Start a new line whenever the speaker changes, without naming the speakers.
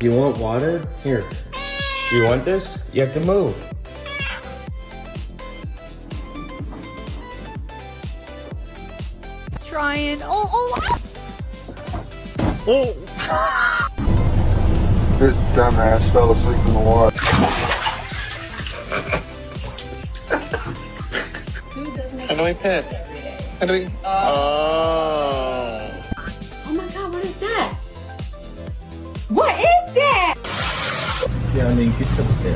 You want water? Here. You want this? You have to move.
Trying. Oh.
This dumbass fell asleep in the water.
How do we pit? How do we? Oh.
Oh my God! What is that? What is that?
Yeah, I mean, get upstairs.